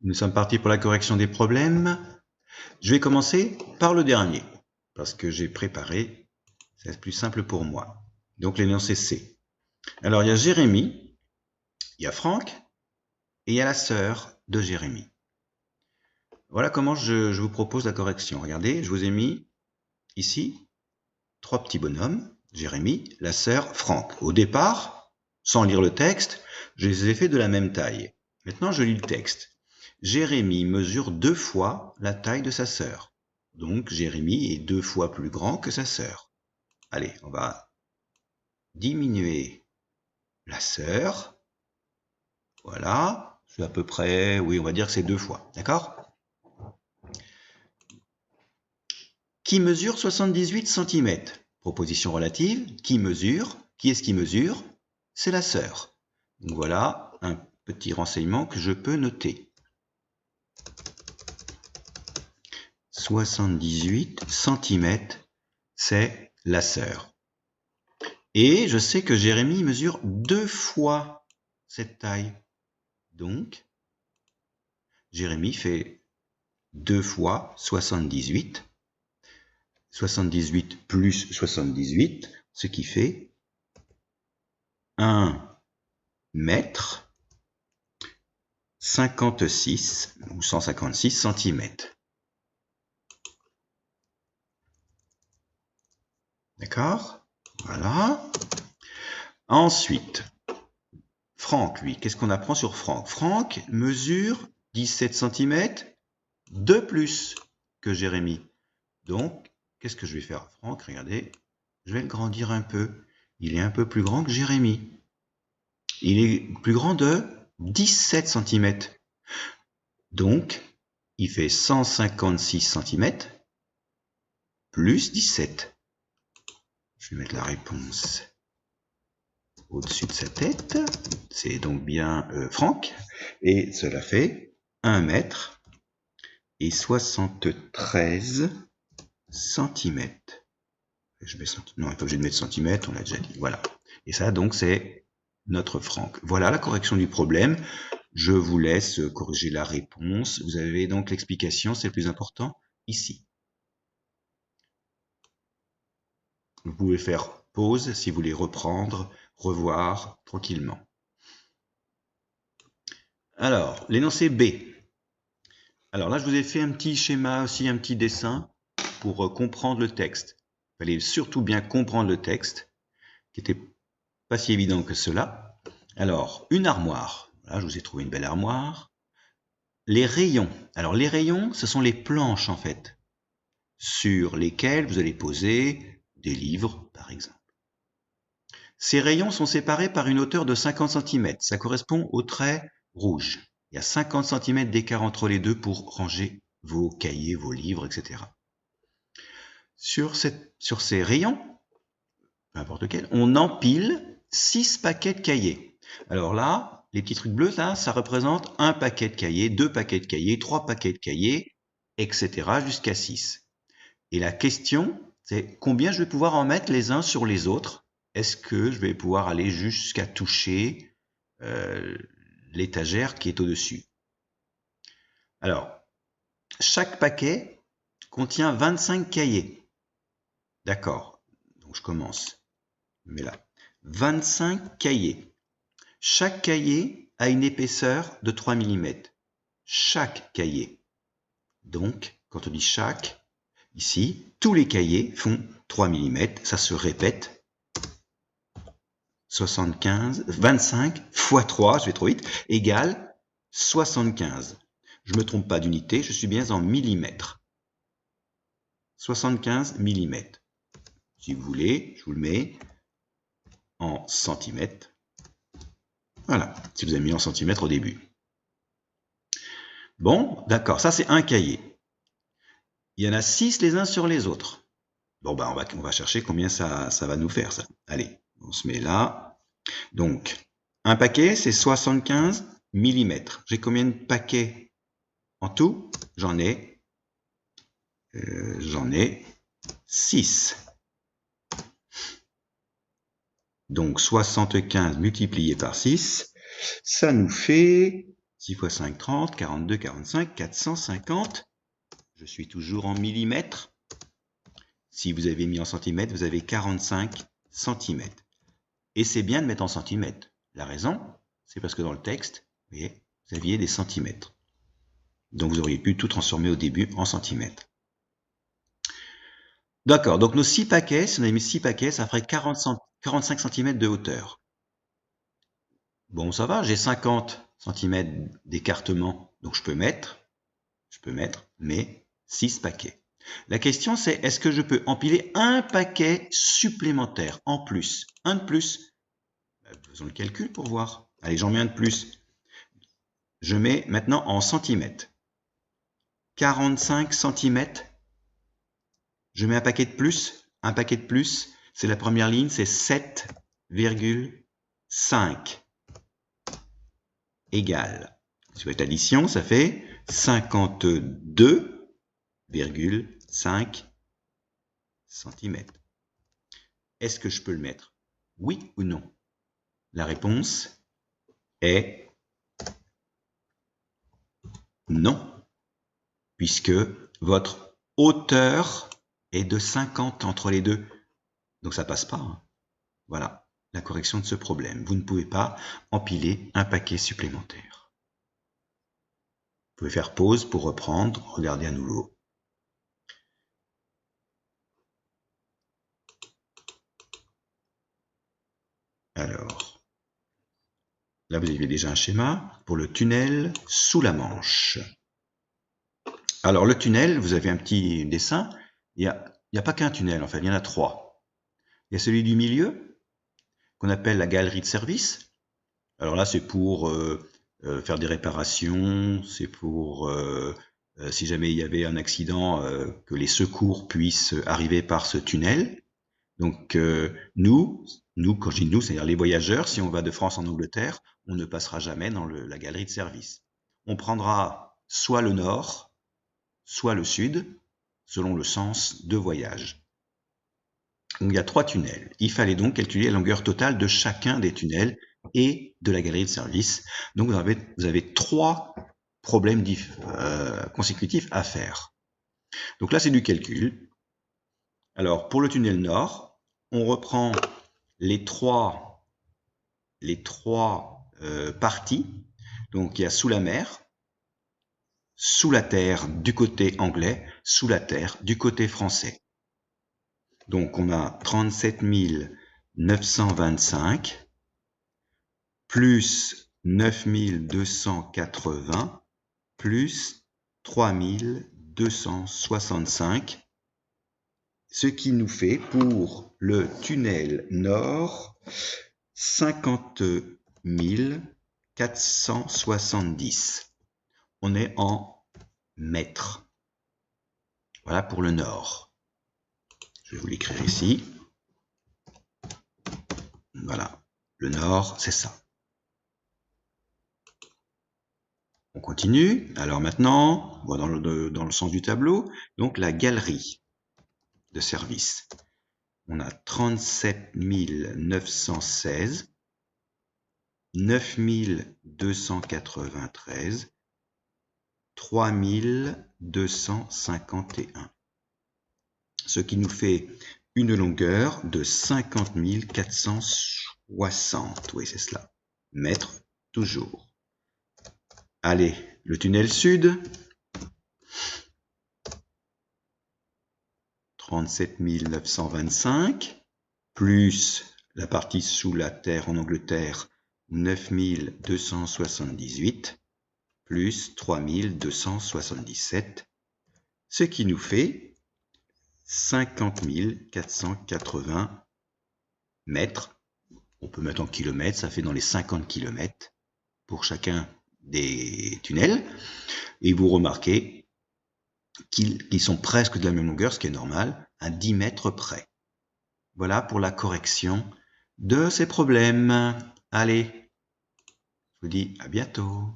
Nous sommes partis pour la correction des problèmes. Je vais commencer par le dernier, parce que j'ai préparé, c'est plus simple pour moi. Donc l'énoncé C. Alors il y a Jérémy, il y a Franck, et il y a la sœur de Jérémy. Voilà comment je vous propose la correction. Regardez, je vous ai mis ici 3 petits bonhommes, Jérémy, la sœur, Franck. Au départ, sans lire le texte, je les ai fait de la même taille. Maintenant, je lis le texte. Jérémy mesure 2 fois la taille de sa sœur. Donc, Jérémy est 2 fois plus grand que sa sœur. Allez, on va diminuer la sœur. Voilà, c'est à peu près, oui, on va dire que c'est 2 fois, d'accord ? Qui mesure 78 cm. Proposition relative, qui mesure ? Qui est-ce qui mesure ? C'est la sœur. Donc voilà un petit renseignement que je peux noter. 78 cm, c'est la sœur. Et je sais que Jérémy mesure 2 fois cette taille. Donc, Jérémy fait 2 fois 78. 78 plus 78, ce qui fait 1 mètre 56 ou 156 cm. D'accord ? Voilà. Ensuite, Franck, lui, qu'est-ce qu'on apprend sur Franck ? Franck mesure 17 cm de plus que Jérémy. Donc, qu'est-ce que je vais faire ? Franck, regardez, je vais le grandir un peu. Il est un peu plus grand que Jérémy. Il est plus grand de 17 cm. Donc, il fait 156 cm plus 17. Je vais mettre la réponse au-dessus de sa tête. C'est donc bien Franck. Et cela fait 1 mètre et 73 cm. Je mets non, il n'est pas obligé de mettre centimètres, on l'a déjà dit. Voilà. Et ça, donc, c'est notre Franck. Voilà la correction du problème. Je vous laisse corriger la réponse. Vous avez donc l'explication, c'est le plus important, ici. Vous pouvez faire pause si vous voulez reprendre, revoir tranquillement. Alors, l'énoncé B. Alors là, je vous ai fait un petit schéma aussi, un petit dessin pour comprendre le texte. Il fallait surtout bien comprendre le texte, qui n'était pas si évident que cela. Alors, une armoire. Là, je vous ai trouvé une belle armoire. Les rayons. Alors, les rayons, ce sont les planches, en fait, sur lesquelles vous allez poser des livres, par exemple. Ces rayons sont séparés par une hauteur de 50 cm. Ça correspond au trait rouge. Il y a 50 cm d'écart entre les deux pour ranger vos cahiers, vos livres, etc. Sur ces rayons, peu importe lequel, on empile 6 paquets de cahiers. Alors là, les petits trucs bleus, là, ça représente un paquet de cahiers, 2 paquets de cahiers, 3 paquets de cahiers, etc. jusqu'à 6. Et la question, c'est combien je vais pouvoir en mettre les uns sur les autres ? Est-ce que je vais pouvoir aller jusqu'à toucher l'étagère qui est au-dessus ? Alors, chaque paquet contient 25 cahiers. D'accord, donc je commence. Je mets là. 25 cahiers. Chaque cahier a une épaisseur de 3 mm. Chaque cahier. Donc, quand on dit chaque, ici, tous les cahiers font 3 mm. Ça se répète. 25 fois 3, je vais trop vite, égale 75. Je ne me trompe pas d'unité, je suis bien en millimètres. 75 mm. Si vous voulez, je vous le mets en centimètres. Voilà, si vous avez mis en centimètres au début. Bon, d'accord, ça c'est un cahier. Il y en a 6 les uns sur les autres. Bon, ben on va chercher combien ça va nous faire, ça. Allez, on se met là. Donc, un paquet, c'est 75 mm. J'ai combien de paquets en tout ? J'en ai 6. Donc, 75 multiplié par 6, ça nous fait 6 x 5, 30, 42, 45, 450. Je suis toujours en millimètres. Si vous avez mis en centimètres, vous avez 45 centimètres. Et c'est bien de mettre en centimètres. La raison, c'est parce que dans le texte, vous voyez, vous aviez des centimètres. Donc vous auriez pu tout transformer au début en centimètres. D'accord, donc nos 6 paquets, si on avait mis 6 paquets, ça ferait 45 cm de hauteur. Bon, ça va, j'ai 50 cm d'écartement, donc je peux mettre, mais 6 paquets. La question c'est, est-ce que je peux empiler un paquet supplémentaire en plus? Un de plus. Faisons le calcul pour voir. Allez, j'en mets un de plus. Je mets maintenant en centimètres. 45 cm. Je mets un paquet de plus. Un paquet de plus, c'est la première ligne, c'est 7,5 égale. Si vous faites addition, ça fait 52,5 cm. Est-ce que je peux le mettre? Oui ou non? La réponse est non, puisque votre hauteur est de 50 entre les deux. Donc ça passe pas. Hein. Voilà la correction de ce problème. Vous ne pouvez pas empiler un paquet supplémentaire. Vous pouvez faire pause pour reprendre, regarder à nouveau. Alors, là vous avez déjà un schéma pour le tunnel sous la Manche. Alors le tunnel, vous avez un petit dessin, il n'y a pas qu'un tunnel en fait, il y en a 3. Il y a celui du milieu, qu'on appelle la galerie de service. Alors là c'est pour faire des réparations, c'est pour, si jamais il y avait un accident, que les secours puissent arriver par ce tunnel. Donc nous, quand je dis nous, c'est-à-dire les voyageurs, si on va de France en Angleterre, on ne passera jamais dans la galerie de service. On prendra soit le nord, soit le sud, selon le sens de voyage. Donc, il y a 3 tunnels. Il fallait donc calculer la longueur totale de chacun des tunnels et de la galerie de service. Donc vous avez 3 problèmes consécutifs à faire. Donc là, c'est du calcul. Alors, pour le tunnel nord, on reprend les trois parties. Donc, il y a sous la mer, sous la terre du côté anglais, sous la terre du côté français. Donc, on a 37 925 plus 9 280 plus 3 265, ce qui nous fait pour le tunnel nord 50 470. On est en mètres. Voilà pour le nord. Je vais vous l'écrire ici. Voilà. Le nord, c'est ça. On continue. Alors maintenant, on va dans le sens du tableau. Donc la galerie de service. On a 37 916, 9 293, 3 251. Ce qui nous fait une longueur de 50 460. Oui, c'est cela. Mètres toujours. Allez, le tunnel sud. 37 925, plus la partie sous la terre en Angleterre, 9 278, plus 3 277, ce qui nous fait 50 480 mètres. On peut mettre en kilomètres, ça fait dans les 50 km pour chacun des tunnels. Et vous remarquez qu'ils sont presque de la même longueur, ce qui est normal, à 10 mètres près. Voilà pour la correction de ces problèmes. Allez, je vous dis à bientôt.